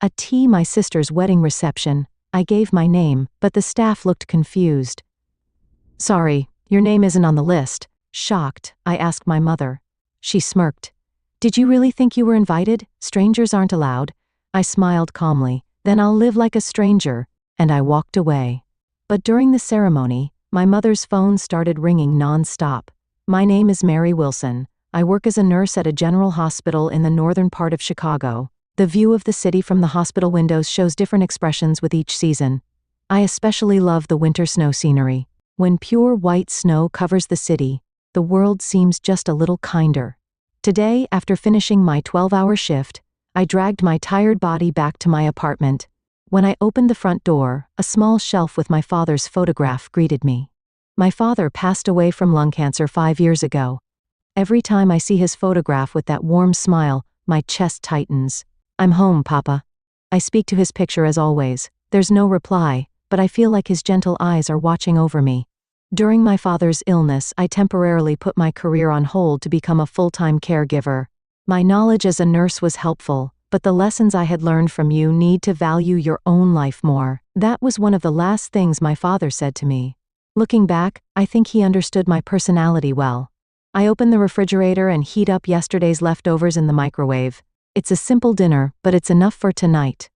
My sister's wedding reception. I gave my name, but the staff looked confused. Sorry, your name isn't on the list. Shocked, I asked my mother. She smirked. Did you really think you were invited? Strangers aren't allowed. I smiled calmly. Then I'll live like a stranger, and I walked away. But during the ceremony, my mother's phone started ringing non-stop. My name is Mary Wilson. I work as a nurse at a general hospital in the northern part of Chicago. The view of the city from the hospital windows shows different expressions with each season. I especially love the winter snow scenery. When pure white snow covers the city, the world seems just a little kinder. Today, after finishing my 12-hour shift, I dragged my tired body back to my apartment. When I opened the front door, a small shelf with my father's photograph greeted me. My father passed away from lung cancer 5 years ago. Every time I see his photograph with that warm smile, my chest tightens. I'm home, Papa. I speak to his picture as always. There's no reply, but I feel like his gentle eyes are watching over me. During my father's illness, I temporarily put my career on hold to become a full-time caregiver. My knowledge as a nurse was helpful, but the lessons I had learned from you need to value your own life more. That was one of the last things my father said to me. Looking back, I think he understood my personality well. I open the refrigerator and heat up yesterday's leftovers in the microwave. It's a simple dinner, but it's enough for tonight.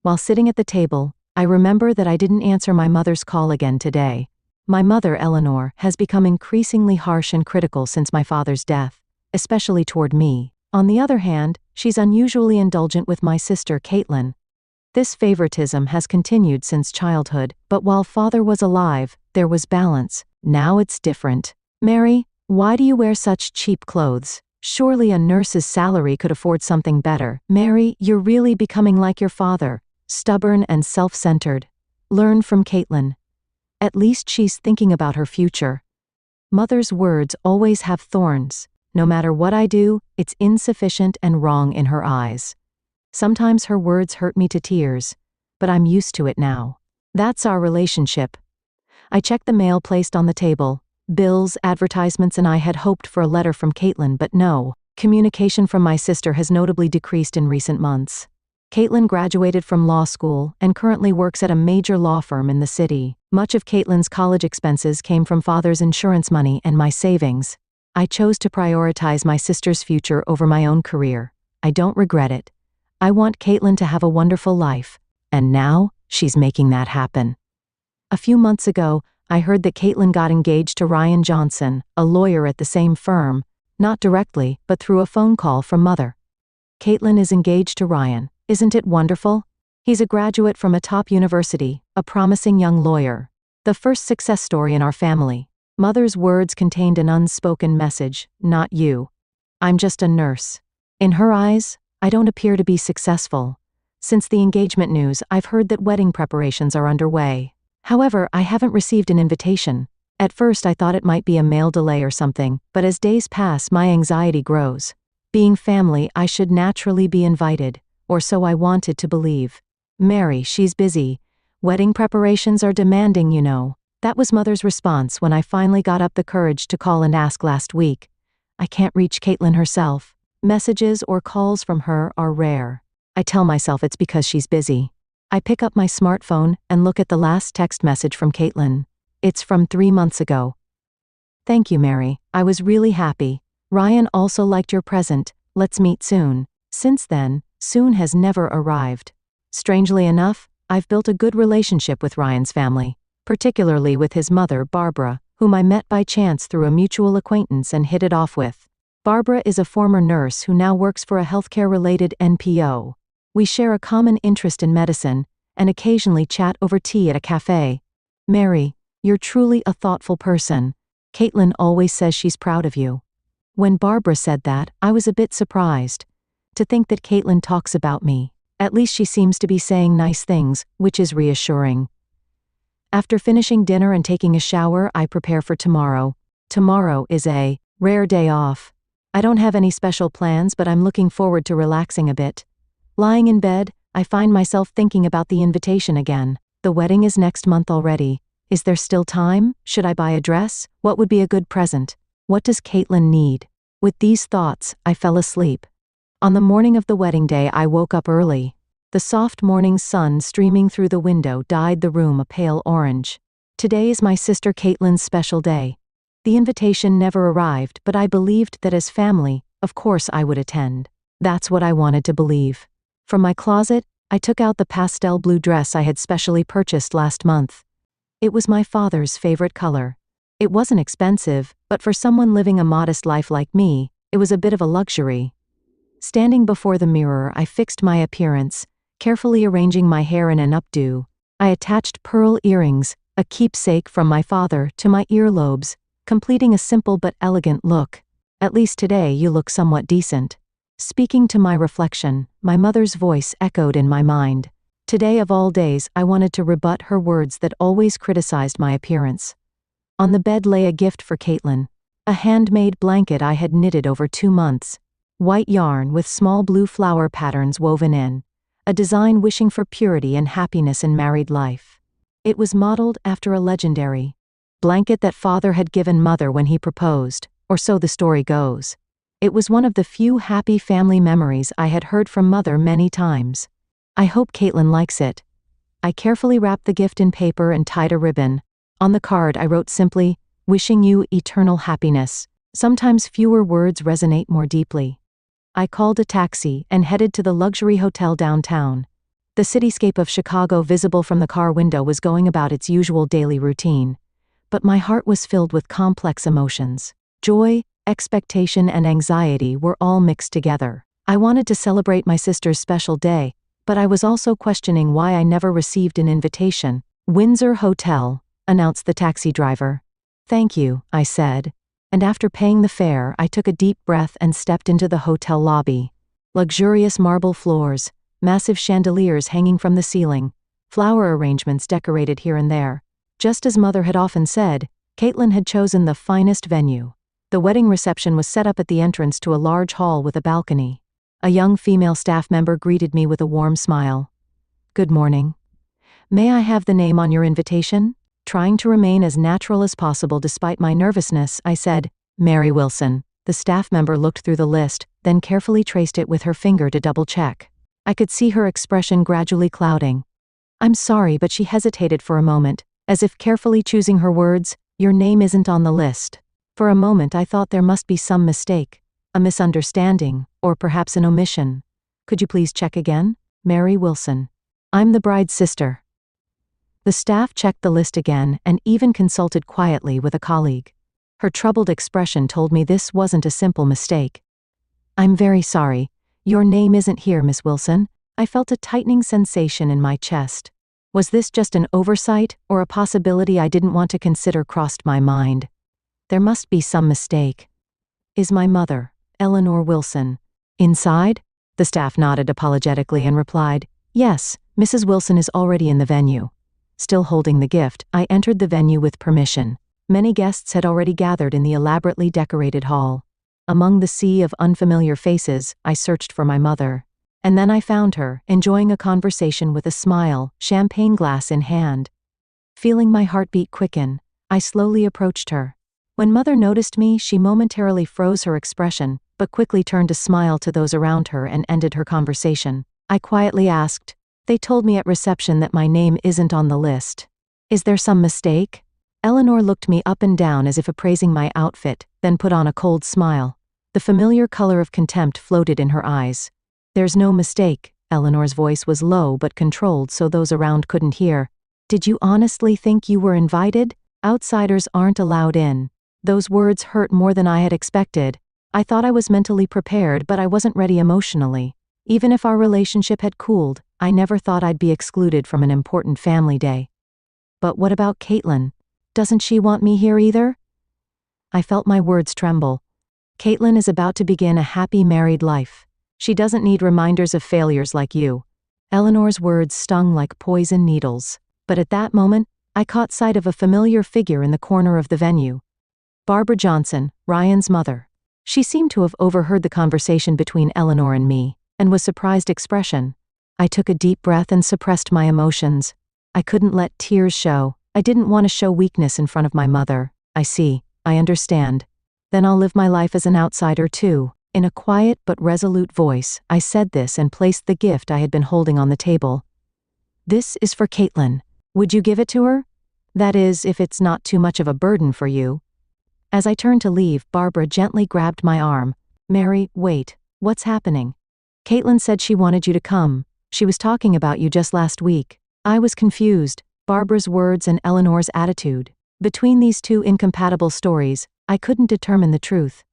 While sitting at the table, I remember that I didn't answer my mother's call again today. My mother, Eleanor, has become increasingly harsh and critical since my father's death, especially toward me. On the other hand, she's unusually indulgent with my sister, Caitlin. This favoritism has continued since childhood, but while father was alive, there was balance. Now it's different. Mary, why do you wear such cheap clothes? Surely a nurse's salary could afford something better. Mary, you're really becoming like your father, stubborn and self-centered. Learn from Caitlin. At least she's thinking about her future. Mother's words always have thorns. No matter what I do, it's insufficient and wrong in her eyes. Sometimes her words hurt me to tears, but I'm used to it now. That's our relationship. I checked the mail placed on the table. Bills, advertisements, and I had hoped for a letter from Caitlin, but no. Communication from my sister has notably decreased in recent months. Caitlin graduated from law school and currently works at a major law firm in the city. Much of Caitlin's college expenses came from father's insurance money and my savings. I chose to prioritize my sister's future over my own career. I don't regret it. I want Caitlin to have a wonderful life, and now she's making that happen. A few months ago, I heard that Caitlin got engaged to Ryan Johnson, a lawyer at the same firm, not directly, but through a phone call from mother. Caitlin is engaged to Ryan. Isn't it wonderful? He's a graduate from a top university, a promising young lawyer. The first success story in our family. Mother's words contained an unspoken message, not you. I'm just a nurse. In her eyes, I don't appear to be successful. Since the engagement news, I've heard that wedding preparations are underway. However, I haven't received an invitation. At first I thought it might be a mail delay or something, but as days pass, my anxiety grows. Being family, I should naturally be invited, or so I wanted to believe. Mary, she's busy. Wedding preparations are demanding, you know. That was Mother's response when I finally got up the courage to call and ask last week. I can't reach Caitlin herself. Messages or calls from her are rare. I tell myself it's because she's busy. I pick up my smartphone and look at the last text message from Caitlin. It's from 3 months ago. Thank you, Mary. I was really happy. Ryan also liked your present. Let's meet soon. Since then, soon has never arrived. Strangely enough, I've built a good relationship with Ryan's family, particularly with his mother, Barbara, whom I met by chance through a mutual acquaintance and hit it off with. Barbara is a former nurse who now works for a healthcare-related NPO. We share a common interest in medicine, and occasionally chat over tea at a cafe. Mary, you're truly a thoughtful person. Caitlin always says she's proud of you. When Barbara said that, I was a bit surprised. To think that Caitlin talks about me. At least she seems to be saying nice things, which is reassuring. After finishing dinner and taking a shower, I prepare for tomorrow. Tomorrow is a rare day off. I don't have any special plans, but I'm looking forward to relaxing a bit. Lying in bed, I find myself thinking about the invitation again. The wedding is next month already. Is there still time? Should I buy a dress? What would be a good present? What does Caitlin need? With these thoughts, I fell asleep. On the morning of the wedding day, I woke up early. The soft morning sun streaming through the window dyed the room a pale orange. Today is my sister Caitlin's special day. The invitation never arrived, but I believed that as family, of course I would attend. That's what I wanted to believe. From my closet, I took out the pastel blue dress I had specially purchased last month. It was my father's favorite color. It wasn't expensive, but for someone living a modest life like me, it was a bit of a luxury. Standing before the mirror, I fixed my appearance, carefully arranging my hair in an updo. I attached pearl earrings, a keepsake from my father, to my earlobes, completing a simple but elegant look. At least today you look somewhat decent. Speaking to my reflection, my mother's voice echoed in my mind. Today of all days, I wanted to rebut her words that always criticized my appearance. On the bed lay a gift for Caitlin, a handmade blanket I had knitted over 2 months. White yarn with small blue flower patterns woven in, a design wishing for purity and happiness in married life. It was modeled after a legendary blanket that father had given mother when he proposed, or so the story goes. It was one of the few happy family memories I had heard from mother many times. I hope Caitlin likes it. I carefully wrapped the gift in paper and tied a ribbon. On the card I wrote simply, "Wishing you eternal happiness." Sometimes fewer words resonate more deeply. I called a taxi and headed to the luxury hotel downtown. The cityscape of Chicago visible from the car window was going about its usual daily routine. But my heart was filled with complex emotions. Joy, expectation, and anxiety were all mixed together. I wanted to celebrate my sister's special day, but I was also questioning why I never received an invitation. "Windsor Hotel," announced the taxi driver. "Thank you," I said. And after paying the fare, I took a deep breath and stepped into the hotel lobby. Luxurious marble floors, massive chandeliers hanging from the ceiling, flower arrangements decorated here and there. Just as mother had often said, Caitlin had chosen the finest venue. The wedding reception was set up at the entrance to a large hall with a balcony. A young female staff member greeted me with a warm smile. "Good morning. May I have the name on your invitation?" Trying to remain as natural as possible despite my nervousness, I said, "Mary Wilson." The staff member looked through the list, then carefully traced it with her finger to double-check. I could see her expression gradually clouding. "I'm sorry," but she hesitated for a moment, as if carefully choosing her words. "Your name isn't on the list." For a moment I thought there must be some mistake, a misunderstanding, or perhaps an omission. "Could you please check again?" "Mary Wilson. I'm the bride's sister." The staff checked the list again and even consulted quietly with a colleague. Her troubled expression told me this wasn't a simple mistake. "I'm very sorry. Your name isn't here, Miss Wilson." I felt a tightening sensation in my chest. Was this just an oversight, or a possibility I didn't want to consider crossed my mind? There must be some mistake. "Is my mother, Eleanor Wilson, inside?" The staff nodded apologetically and replied, "Yes, Mrs. Wilson is already in the venue." Still holding the gift, I entered the venue with permission. Many guests had already gathered in the elaborately decorated hall. Among the sea of unfamiliar faces, I searched for my mother. And then I found her, enjoying a conversation with a smile, champagne glass in hand. Feeling my heartbeat quicken, I slowly approached her. When mother noticed me, she momentarily froze her expression, but quickly turned to smile to those around her and ended her conversation. I quietly asked, "They told me at reception that my name isn't on the list. Is there some mistake?" Eleanor looked me up and down as if appraising my outfit, then put on a cold smile. The familiar color of contempt floated in her eyes. "There's no mistake." Eleanor's voice was low but controlled so those around couldn't hear. "Did you honestly think you were invited? Outsiders aren't allowed in." Those words hurt more than I had expected. I thought I was mentally prepared, but I wasn't ready emotionally. Even if our relationship had cooled, I never thought I'd be excluded from an important family day. But what about Caitlin? Doesn't she want me here either? I felt my words tremble. Caitlin is about to begin a happy married life. She doesn't need reminders of failures like you. Eleanor's words stung like poison needles. But at that moment, I caught sight of a familiar figure in the corner of the venue. Barbara Johnson, Ryan's mother. She seemed to have overheard the conversation between Eleanor and me, and with surprised expression. I took a deep breath and suppressed my emotions. I couldn't let tears show. I didn't want to show weakness in front of my mother. "I see. I understand. Then I'll live my life as an outsider too." In a quiet but resolute voice, I said this and placed the gift I had been holding on the table. "This is for Caitlin. Would you give it to her? That is, if it's not too much of a burden for you." As I turned to leave, Barbara gently grabbed my arm. "Mary, wait. What's happening?" "Caitlin said she wanted you to come. She was talking about you just last week." I was confused. Barbara's words and Eleanor's attitude. Between these two incompatible stories, I couldn't determine the truth.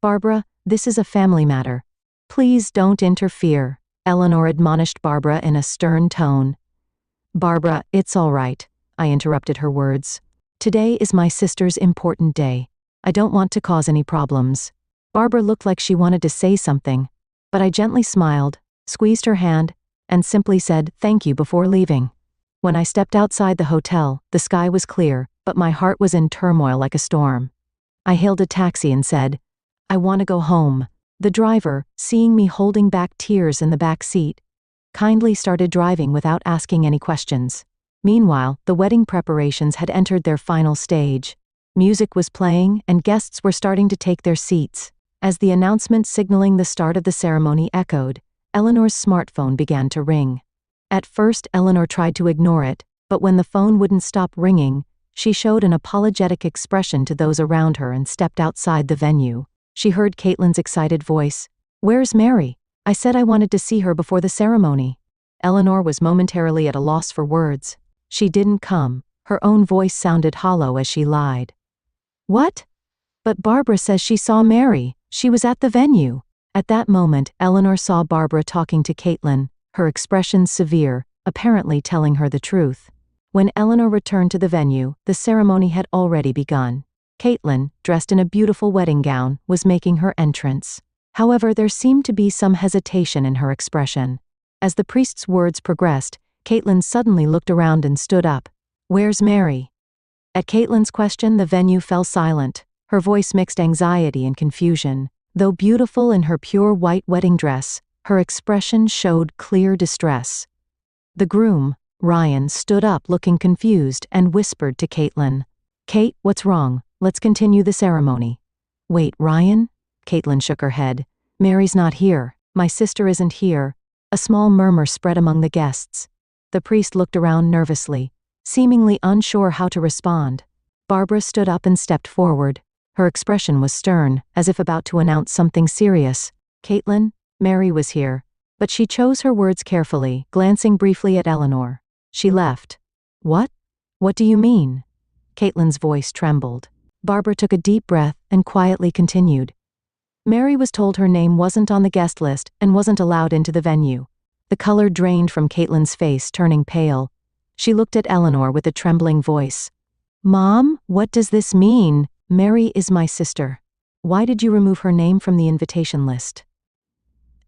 "Barbara, this is a family matter. Please don't interfere," Eleanor admonished Barbara in a stern tone. "Barbara, it's all right," I interrupted her words. "Today is my sister's important day. I don't want to cause any problems." Barbara looked like she wanted to say something, but I gently smiled, squeezed her hand, and simply said thank you before leaving. When I stepped outside the hotel, the sky was clear, but my heart was in turmoil like a storm. I hailed a taxi and said, "I want to go home." The driver, seeing me holding back tears in the back seat, kindly started driving without asking any questions. Meanwhile, the wedding preparations had entered their final stage. Music was playing, and guests were starting to take their seats. As the announcement signaling the start of the ceremony echoed, Eleanor's smartphone began to ring. At first, Eleanor tried to ignore it, but when the phone wouldn't stop ringing, she showed an apologetic expression to those around her and stepped outside the venue. She heard Caitlin's excited voice. "Where's Mary? I said I wanted to see her before the ceremony." Eleanor was momentarily at a loss for words. "She didn't come." Her own voice sounded hollow as she lied. "What? But Barbara says she saw Mary. She was at the venue." At that moment, Eleanor saw Barbara talking to Caitlin, her expression severe, apparently telling her the truth. When Eleanor returned to the venue, the ceremony had already begun. Caitlin, dressed in a beautiful wedding gown, was making her entrance. However, there seemed to be some hesitation in her expression. As the priest's words progressed, Caitlin suddenly looked around and stood up. "Where's Mary?" At Caitlin's question, the venue fell silent. Her voice mixed anxiety and confusion. Though beautiful in her pure white wedding dress, her expression showed clear distress. The groom, Ryan, stood up looking confused and whispered to Caitlin, "Kate, what's wrong? Let's continue the ceremony." "Wait, Ryan?" Caitlin shook her head. "Mary's not here. My sister isn't here." A small murmur spread among the guests. The priest looked around nervously, seemingly unsure how to respond. Barbara stood up and stepped forward. Her expression was stern, as if about to announce something serious. "Caitlin, Mary was here." But she chose her words carefully, glancing briefly at Eleanor. She left. "What? What do you mean?" Caitlin's voice trembled. Barbara took a deep breath and quietly continued. "Mary was told her name wasn't on the guest list and wasn't allowed into the venue." The color drained from Caitlin's face, turning pale. She looked at Eleanor with a trembling voice. "Mom, what does this mean? Mary is my sister. Why did you remove her name from the invitation list?"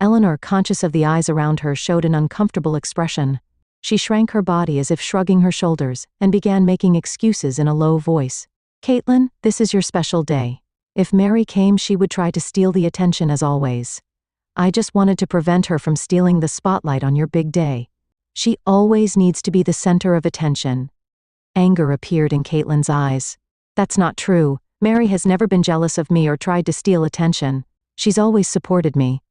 Eleanor, conscious of the eyes around her, showed an uncomfortable expression. She shrank her body as if shrugging her shoulders, and began making excuses in a low voice. "Caitlin, this is your special day. If Mary came, she would try to steal the attention as always. I just wanted to prevent her from stealing the spotlight on your big day. She always needs to be the center of attention." Anger appeared in Caitlin's eyes. "That's not true. Mary has never been jealous of me or tried to steal attention. She's always supported me."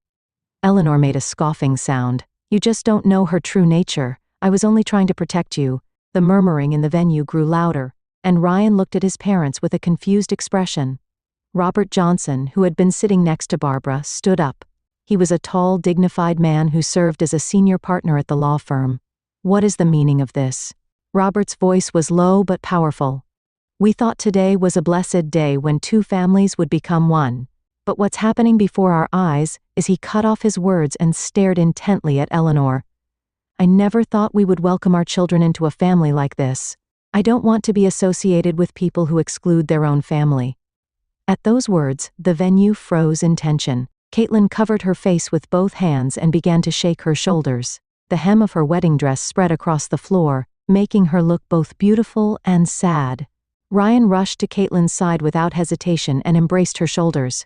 Eleanor made a scoffing sound. "You just don't know her true nature. I was only trying to protect you." The murmuring in the venue grew louder, and Ryan looked at his parents with a confused expression. Robert Johnson, who had been sitting next to Barbara, stood up. He was a tall, dignified man who served as a senior partner at the law firm. "What is the meaning of this?" Robert's voice was low but powerful. "We thought today was a blessed day when two families would become one. But what's happening before our eyes is..." He cut off his words and stared intently at Eleanor. "I never thought we would welcome our children into a family like this. I don't want to be associated with people who exclude their own family." At those words, the venue froze in tension. Caitlin covered her face with both hands and began to shake her shoulders. The hem of her wedding dress spread across the floor, making her look both beautiful and sad. Ryan rushed to Caitlin's side without hesitation and embraced her shoulders.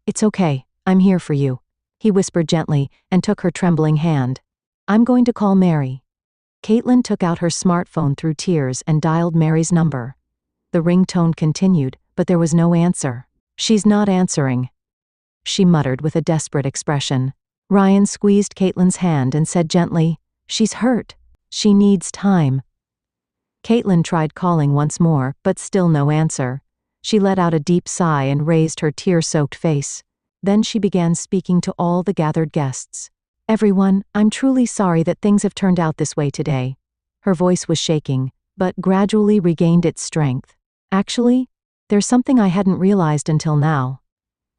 "It's okay, I'm here for you," he whispered gently and took her trembling hand. "I'm going to call Mary." Caitlin took out her smartphone through tears and dialed Mary's number. The ringtone continued, but there was no answer. "She's not answering." she muttered with a desperate expression. Ryan squeezed Caitlin's hand and said gently, "She's hurt. She needs time." Caitlin tried calling once more, but still no answer. She let out a deep sigh and raised her tear-soaked face. Then she began speaking to all the gathered guests. "Everyone, I'm truly sorry that things have turned out this way today." Her voice was shaking, but gradually regained its strength. "Actually, there's something I hadn't realized until now."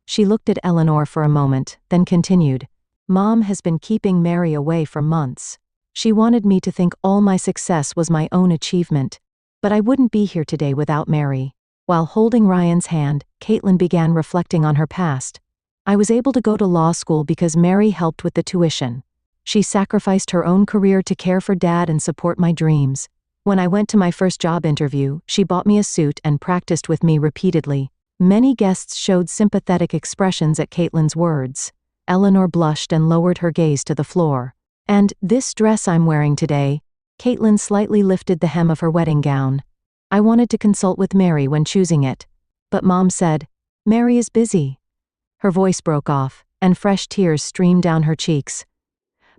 She looked at Eleanor for a moment, then continued. "Mom has been keeping Mary away for months. She wanted me to think all my success was my own achievement, but I wouldn't be here today without Mary." While holding Ryan's hand, Caitlin began reflecting on her past. "I was able to go to law school because Mary helped with the tuition. She sacrificed her own career to care for Dad and support my dreams. When I went to my first job interview, she bought me a suit and practiced with me repeatedly." Many guests showed sympathetic expressions at Caitlin's words. Eleanor blushed and lowered her gaze to the floor. "And this dress I'm wearing today," Caitlin slightly lifted the hem of her wedding gown. "I wanted to consult with Mary when choosing it, but Mom said, 'Mary is busy.'" Her voice broke off, and fresh tears streamed down her cheeks.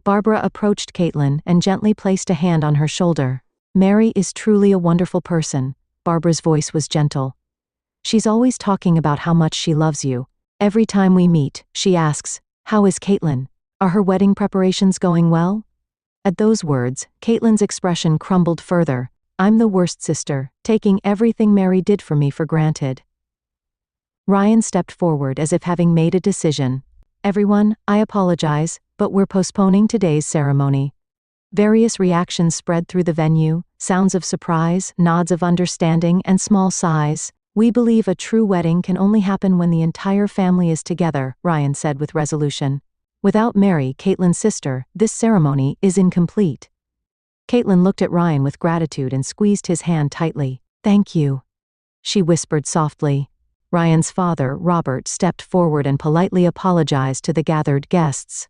Barbara approached Caitlin and gently placed a hand on her shoulder. "Mary is truly a wonderful person." Barbara's voice was gentle. "She's always talking about how much she loves you. Every time we meet, she asks, 'How is Caitlin? Are her wedding preparations going well?'" At those words, Caitlin's expression crumbled further. "I'm the worst sister, taking everything Mary did for me for granted." Ryan stepped forward as if having made a decision. "Everyone, I apologize, but we're postponing today's ceremony." Various reactions spread through the venue, sounds of surprise, nods of understanding, and small sighs. "We believe a true wedding can only happen when the entire family is together," Ryan said with resolution. "Without Mary, Caitlin's sister, this ceremony is incomplete." Caitlin looked at Ryan with gratitude and squeezed his hand tightly. "Thank you," she whispered softly. Ryan's father, Robert, stepped forward and politely apologized to the gathered guests.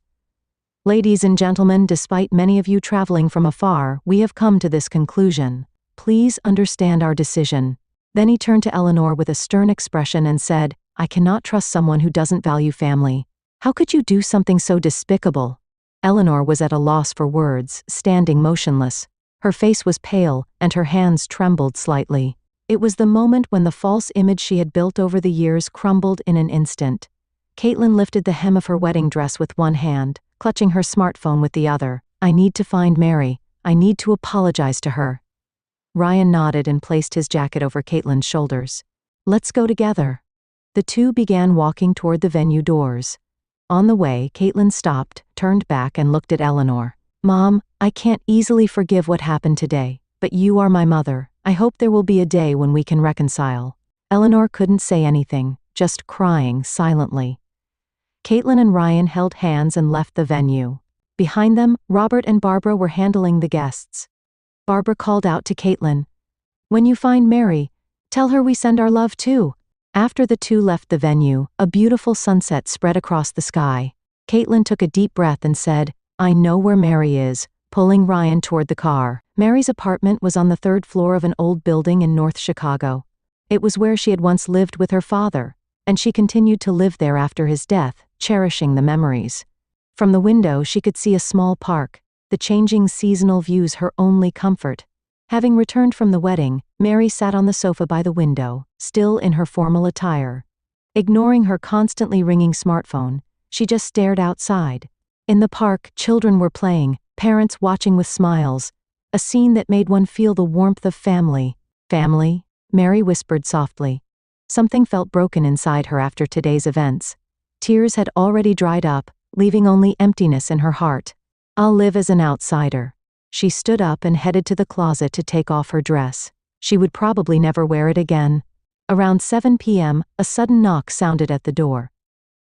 "Ladies and gentlemen, despite many of you traveling from afar, we have come to this conclusion. Please understand our decision." Then he turned to Eleanor with a stern expression and said, "I cannot trust someone who doesn't value family. How could you do something so despicable?" Eleanor was at a loss for words, standing motionless. Her face was pale, and her hands trembled slightly. It was the moment when the false image she had built over the years crumbled in an instant. Caitlin lifted the hem of her wedding dress with one hand, clutching her smartphone with the other. "I need to find Mary. I need to apologize to her." Ryan nodded and placed his jacket over Caitlin's shoulders. "Let's go together." The two began walking toward the venue doors. On the way, Caitlin stopped, turned back and looked at Eleanor. "Mom, I can't easily forgive what happened today, but you are my mother. I hope there will be a day when we can reconcile." Eleanor couldn't say anything, just crying silently. Caitlin and Ryan held hands and left the venue. Behind them, Robert and Barbara were handling the guests. Barbara called out to Caitlin, "When you find Mary, tell her we send our love too." After the two left the venue, a beautiful sunset spread across the sky. Caitlin took a deep breath and said, "I know where Mary is," pulling Ryan toward the car. Mary's apartment was on the third floor of an old building in North Chicago. It was where she had once lived with her father, and she continued to live there after his death, cherishing the memories. From the window she could see a small park, the changing seasonal views her only comfort. Having returned from the wedding, Mary sat on the sofa by the window, still in her formal attire. Ignoring her constantly ringing smartphone, she just stared outside. In the park, children were playing, parents watching with smiles, a scene that made one feel the warmth of family. "Family?" Mary whispered softly. Something felt broken inside her after today's events. Tears had already dried up, leaving only emptiness in her heart. "I'll live as an outsider." She stood up and headed to the closet to take off her dress. She would probably never wear it again. Around 7 p.m., a sudden knock sounded at the door.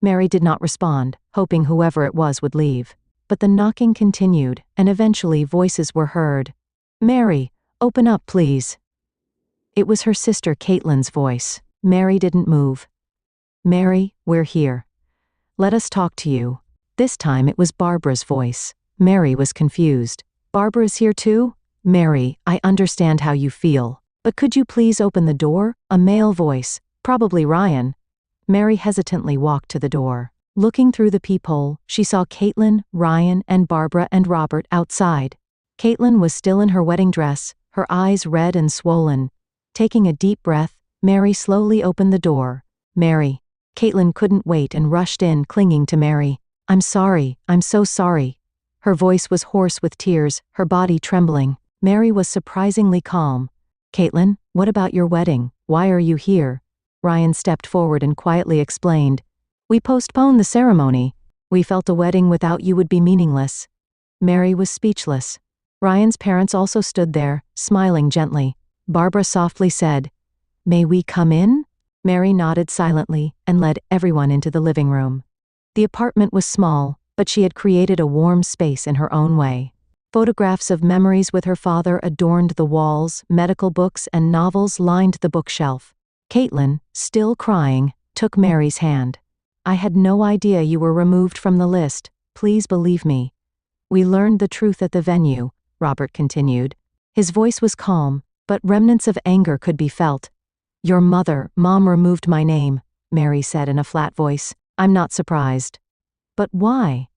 Mary did not respond, hoping whoever it was would leave. But the knocking continued, and eventually voices were heard. "Mary, open up please." It was her sister Caitlin's voice. Mary didn't move. "Mary, we're here. Let us talk to you." This time it was Barbara's voice. Mary was confused. "Barbara's here too?" "Mary, I understand how you feel. But could you please open the door?" A male voice. "Probably Ryan." Mary hesitantly walked to the door. Looking through the peephole, she saw Caitlin, Ryan, and Barbara and Robert outside. Caitlin was still in her wedding dress, her eyes red and swollen. Taking a deep breath, Mary slowly opened the door. Mary. Caitlin couldn't wait and rushed in, clinging to Mary. I'm sorry, I'm so sorry. Her voice was hoarse with tears, her body trembling. Mary was surprisingly calm. Caitlin, what about your wedding? Why are you here? Ryan stepped forward and quietly explained. We postponed the ceremony. We felt a wedding without you would be meaningless. Mary was speechless. Ryan's parents also stood there, smiling gently. Barbara softly said, May we come in? Mary nodded silently and led everyone into the living room. The apartment was small, but she had created a warm space in her own way. Photographs of memories with her father adorned the walls, medical books and novels lined the bookshelf. Caitlin, still crying, took Mary's hand. I had no idea you were removed from the list. Please believe me. We learned the truth at the venue, Robert continued. His voice was calm, but remnants of anger could be felt. Your Mom removed my name, Mary said in a flat voice. I'm not surprised. But why?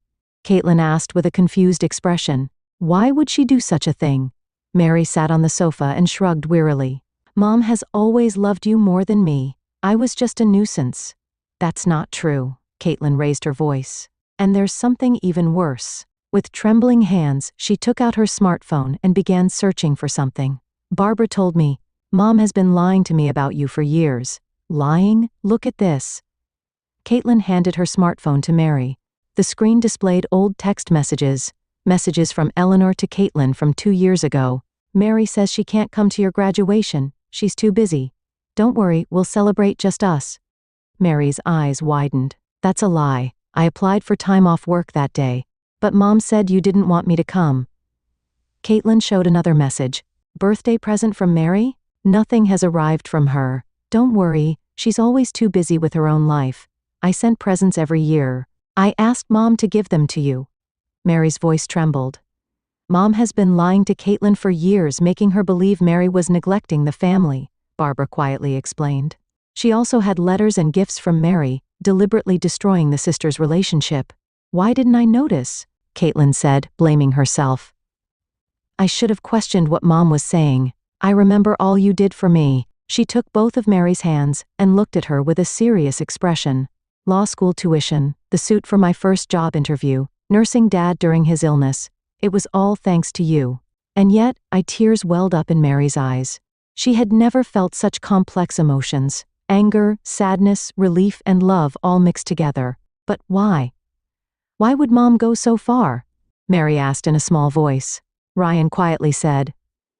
Caitlin asked with a confused expression. Why would she do such a thing? Mary sat on the sofa and shrugged wearily. Mom has always loved you more than me. I was just a nuisance. That's not true, Caitlin raised her voice. And there's something even worse. With trembling hands, she took out her smartphone and began searching for something. Barbara told me, Mom has been lying to me about you for years. Lying? Look at this. Caitlin handed her smartphone to Mary. The screen displayed old text messages from Eleanor to Caitlin from 2 years ago. Mary says she can't come to your graduation. She's too busy. Don't worry, we'll celebrate just us. Mary's eyes widened. That's a lie. I applied for time off work that day. But Mom said you didn't want me to come. Caitlin showed another message. Birthday present from Mary? Nothing has arrived from her. Don't worry, she's always too busy with her own life. I sent presents every year. I asked Mom to give them to you. Mary's voice trembled. Mom has been lying to Caitlin for years, making her believe Mary was neglecting the family, Barbara quietly explained. She also had letters and gifts from Mary, deliberately destroying the sisters' relationship. Why didn't I notice? Caitlin said, blaming herself. I should have questioned what Mom was saying. I remember all you did for me. She took both of Mary's hands and looked at her with a serious expression. Law school tuition, the suit for my first job interview, nursing Dad during his illness. It was all thanks to you. And yet, tears welled up in Mary's eyes. She had never felt such complex emotions. Anger, sadness, relief, and love all mixed together. But why? Why would Mom go so far? Mary asked in a small voice. Ryan quietly said,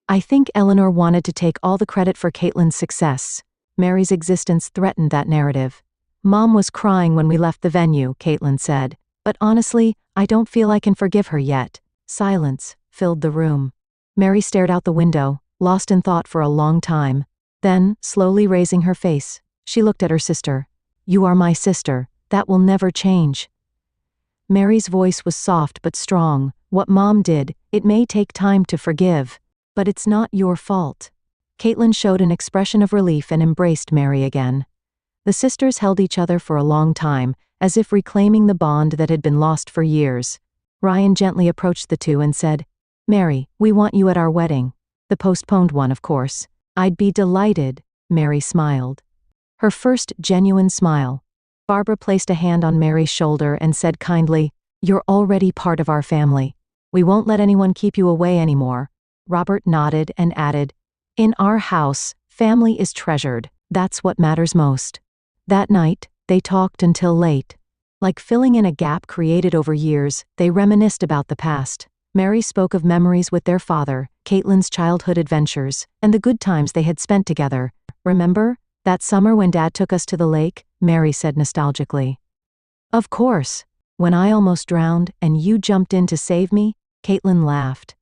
I think Eleanor wanted to take all the credit for Caitlin's success. Mary's existence threatened that narrative. Mom was crying when we left the venue, Caitlin said. But honestly, I don't feel I can forgive her yet. Silence filled the room. Mary stared out the window, lost in thought for a long time. Then, slowly raising her face, she looked at her sister. You are my sister. That will never change. Mary's voice was soft but strong. What Mom did, it may take time to forgive. But it's not your fault. Caitlin showed an expression of relief and embraced Mary again. The sisters held each other for a long time, as if reclaiming the bond that had been lost for years. Ryan gently approached the two and said, Mary, we want you at our wedding. The postponed one, of course. I'd be delighted, Mary smiled. Her first genuine smile. Barbara placed a hand on Mary's shoulder and said kindly, You're already part of our family. We won't let anyone keep you away anymore. Robert nodded and added, In our house, family is treasured. That's what matters most. That night, they talked until late. Like filling in a gap created over years, they reminisced about the past. Mary spoke of memories with their father, Caitlin's childhood adventures, and the good times they had spent together. Remember? That summer when Dad took us to the lake? Mary said nostalgically. Of course. When I almost drowned and you jumped in to save me, Caitlin laughed.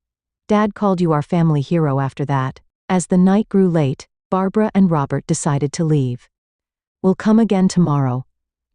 Dad called you our family hero after that. As the night grew late, Barbara and Robert decided to leave. We'll come again tomorrow,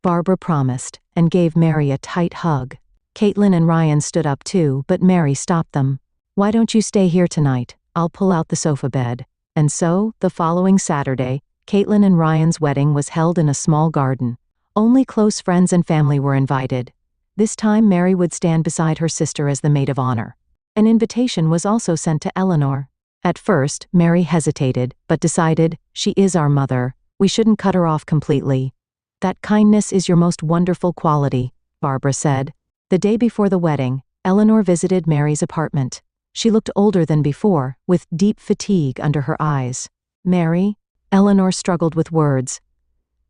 Barbara promised, and gave Mary a tight hug. Caitlin and Ryan stood up too, but Mary stopped them. Why don't you stay here tonight? I'll pull out the sofa bed. And so, the following Saturday, Caitlin and Ryan's wedding was held in a small garden. Only close friends and family were invited. This time Mary would stand beside her sister as the maid of honor. An invitation was also sent to Eleanor. At first, Mary hesitated, but decided, she is our mother, we shouldn't cut her off completely. That kindness is your most wonderful quality, Barbara said. The day before the wedding, Eleanor visited Mary's apartment. She looked older than before, with deep fatigue under her eyes. Mary? Eleanor struggled with words.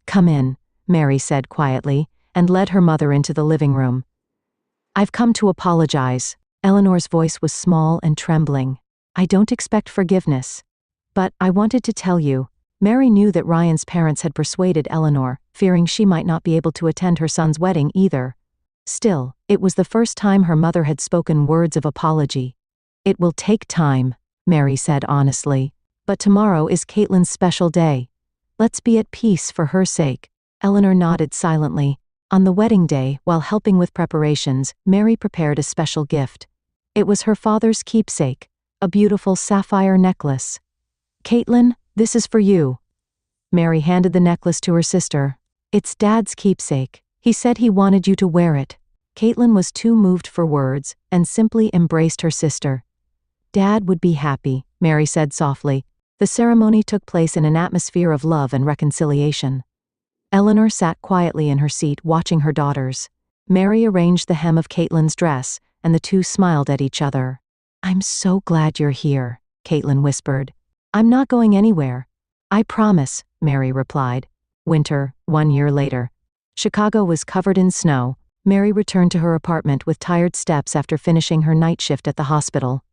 Come in, Mary said quietly, and led her mother into the living room. I've come to apologize. Eleanor's voice was small and trembling. I don't expect forgiveness. But I wanted to tell you. Mary knew that Ryan's parents had persuaded Eleanor, fearing she might not be able to attend her son's wedding either. Still, it was the first time her mother had spoken words of apology. It will take time, Mary said honestly. But tomorrow is Caitlin's special day. Let's be at peace for her sake. Eleanor nodded silently. On the wedding day, while helping with preparations, Mary prepared a special gift. It was her father's keepsake, a beautiful sapphire necklace. Caitlin, this is for you. Mary handed the necklace to her sister. It's Dad's keepsake. He said he wanted you to wear it. Caitlin was too moved for words, and simply embraced her sister. Dad would be happy, Mary said softly. The ceremony took place in an atmosphere of love and reconciliation. Eleanor sat quietly in her seat watching her daughters. Mary arranged the hem of Caitlin's dress, and the two smiled at each other. I'm so glad you're here, Caitlin whispered. I'm not going anywhere. I promise, Mary replied. Winter, 1 year later. Chicago was covered in snow. Mary returned to her apartment with tired steps after finishing her night shift at the hospital.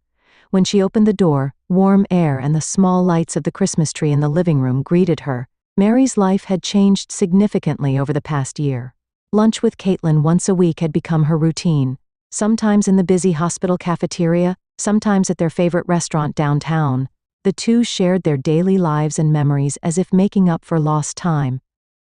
When she opened the door, warm air and the small lights of the Christmas tree in the living room greeted her. Mary's life had changed significantly over the past year. Lunch with Caitlin once a week had become her routine. Sometimes in the busy hospital cafeteria, sometimes at their favorite restaurant downtown. The two shared their daily lives and memories as if making up for lost time.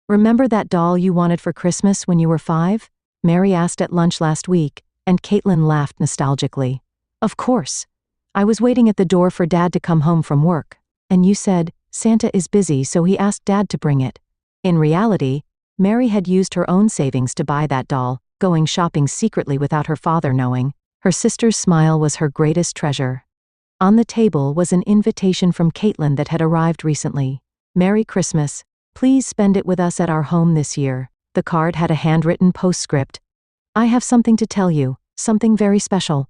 Remember that doll you wanted for Christmas when you were 5? Mary asked at lunch last week, and Caitlin laughed nostalgically. Of course. I was waiting at the door for Dad to come home from work. And you said, Santa is busy, so he asked Dad to bring it. In reality, Mary had used her own savings to buy that doll, going shopping secretly without her father knowing. Her sister's smile was her greatest treasure. On the table was an invitation from Caitlin that had arrived recently. Merry Christmas. Please spend it with us at our home this year. The card had a handwritten postscript. I have something to tell you, something very special.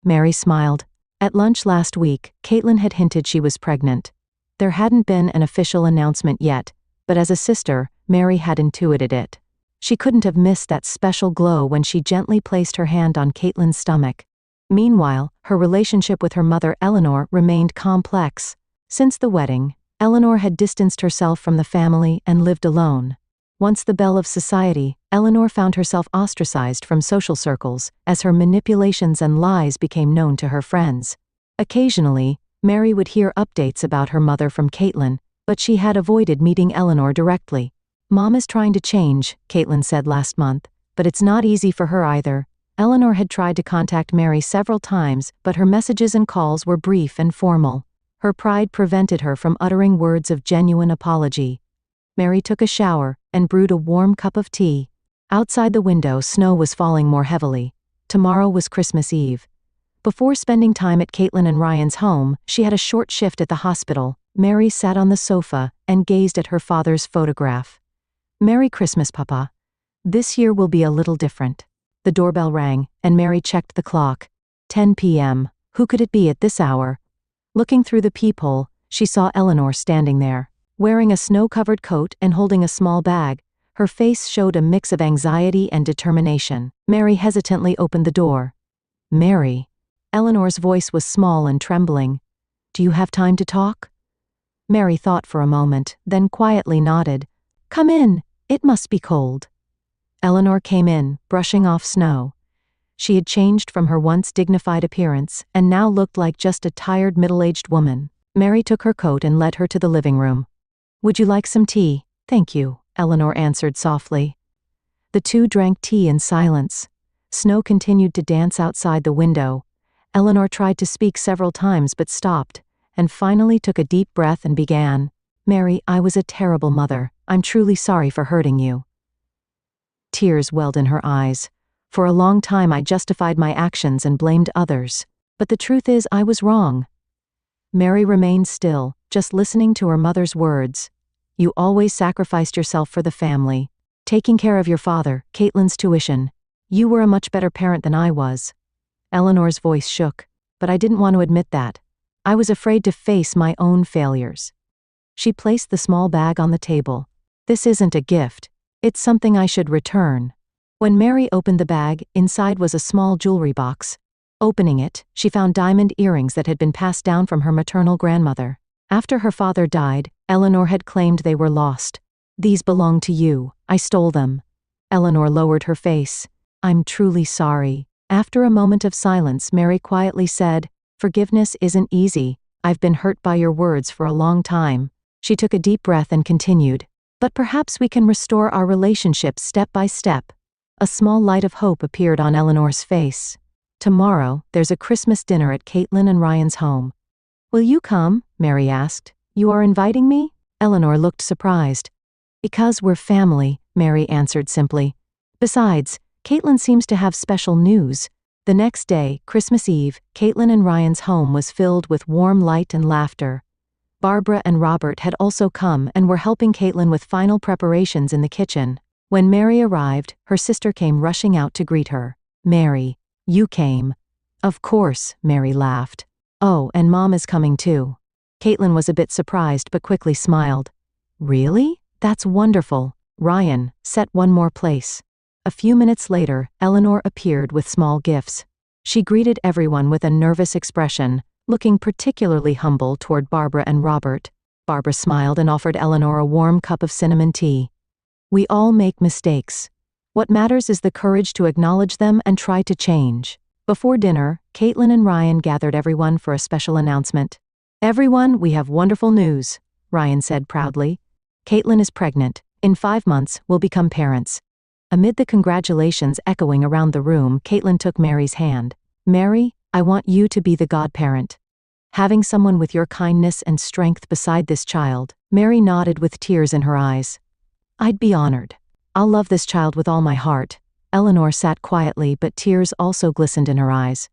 Mary smiled. At lunch last week, Caitlin had hinted she was pregnant. There hadn't been an official announcement yet, but as a sister, Mary had intuited it. She couldn't have missed that special glow when she gently placed her hand on Caitlin's stomach. Meanwhile, her relationship with her mother Eleanor remained complex. Since the wedding, Eleanor had distanced herself from the family and lived alone. Once the belle of society, Eleanor found herself ostracized from social circles as her manipulations and lies became known to her friends. Occasionally, Mary would hear updates about her mother from Caitlin, but she had avoided meeting Eleanor directly. Mom is trying to change, Caitlin said last month, but it's not easy for her either. Eleanor had tried to contact Mary several times, but her messages and calls were brief and formal. Her pride prevented her from uttering words of genuine apology. Mary took a shower and brewed a warm cup of tea. Outside the window, snow was falling more heavily. Tomorrow was Christmas Eve. Before spending time at Caitlin and Ryan's home, she had a short shift at the hospital. Mary sat on the sofa and gazed at her father's photograph. Merry Christmas, Papa. This year will be a little different. The doorbell rang, and Mary checked the clock. 10 p.m. Who could it be at this hour? Looking through the peephole, she saw Eleanor standing there. Wearing a snow-covered coat and holding a small bag, her face showed a mix of anxiety and determination. Mary hesitantly opened the door. Mary. Eleanor's voice was small and trembling. Do you have time to talk? Mary thought for a moment, then quietly nodded. Come in, it must be cold. Eleanor came in, brushing off snow. She had changed from her once dignified appearance and now looked like just a tired middle-aged woman. Mary took her coat and led her to the living room. Would you like some tea? Thank you, Eleanor answered softly. The two drank tea in silence. Snow continued to dance outside the window. Eleanor tried to speak several times but stopped, and finally took a deep breath and began. Mary, I was a terrible mother. I'm truly sorry for hurting you. Tears welled in her eyes. For a long time I justified my actions and blamed others. But the truth is I was wrong. Mary remained still, just listening to her mother's words. You always sacrificed yourself for the family, taking care of your father, Caitlin's tuition. You were a much better parent than I was. Eleanor's voice shook, but I didn't want to admit that. I was afraid to face my own failures. She placed the small bag on the table. This isn't a gift. It's something I should return. When Mary opened the bag, inside was a small jewelry box. Opening it, she found diamond earrings that had been passed down from her maternal grandmother. After her father died, Eleanor had claimed they were lost. These belong to you. I stole them. Eleanor lowered her face. I'm truly sorry. After a moment of silence, Mary quietly said, Forgiveness isn't easy. I've been hurt by your words for a long time. She took a deep breath and continued. But perhaps we can restore our relationship step by step. A small light of hope appeared on Eleanor's face. Tomorrow, there's a Christmas dinner at Caitlin and Ryan's home. Will you come? Mary asked. You are inviting me? Eleanor looked surprised. Because we're family, Mary answered simply. Besides, Caitlin seems to have special news. The next day, Christmas Eve, Caitlin and Ryan's home was filled with warm light and laughter. Barbara and Robert had also come and were helping Caitlin with final preparations in the kitchen. When Mary arrived, her sister came rushing out to greet her. Mary, you came. Of course, Mary laughed. Oh, and Mom is coming too. Caitlin was a bit surprised but quickly smiled. Really? That's wonderful. Ryan, set one more place. A few minutes later, Eleanor appeared with small gifts. She greeted everyone with a nervous expression, looking particularly humble toward Barbara and Robert. Barbara smiled and offered Eleanor a warm cup of cinnamon tea. We all make mistakes. What matters is the courage to acknowledge them and try to change. Before dinner, Caitlin and Ryan gathered everyone for a special announcement. Everyone, we have wonderful news, Ryan said proudly. Caitlin is pregnant. In 5 months, we'll become parents. Amid the congratulations echoing around the room, Caitlin took Mary's hand. Mary, I want you to be the godparent. Having someone with your kindness and strength beside this child, Mary nodded with tears in her eyes. I'd be honored. I'll love this child with all my heart. Eleanor sat quietly, but tears also glistened in her eyes.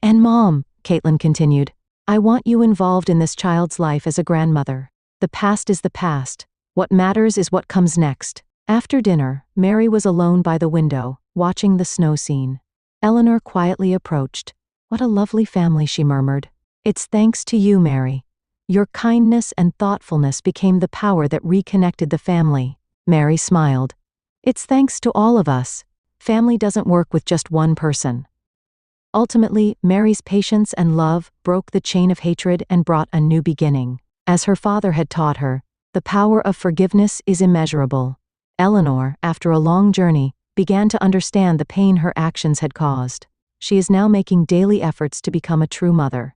And Mom, Caitlin continued, I want you involved in this child's life as a grandmother. The past is the past. What matters is what comes next. After dinner, Mary was alone by the window, watching the snow scene. Eleanor quietly approached. What a lovely family, she murmured. It's thanks to you, Mary. Your kindness and thoughtfulness became the power that reconnected the family. Mary smiled. It's thanks to all of us. Family doesn't work with just one person. Ultimately, Mary's patience and love broke the chain of hatred and brought a new beginning. As her father had taught her, the power of forgiveness is immeasurable. Eleanor, after a long journey, began to understand the pain her actions had caused. She is now making daily efforts to become a true mother.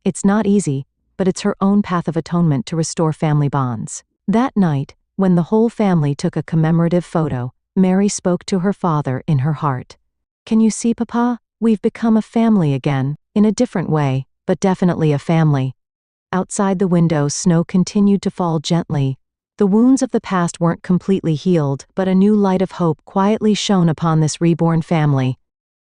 It's not easy, but it's her own path of atonement to restore family bonds. That night, when the whole family took a commemorative photo, Mary spoke to her father in her heart. Can you see, Papa? We've become a family again, in a different way, but definitely a family. Outside the window, snow continued to fall gently. The wounds of the past weren't completely healed, but a new light of hope quietly shone upon this reborn family.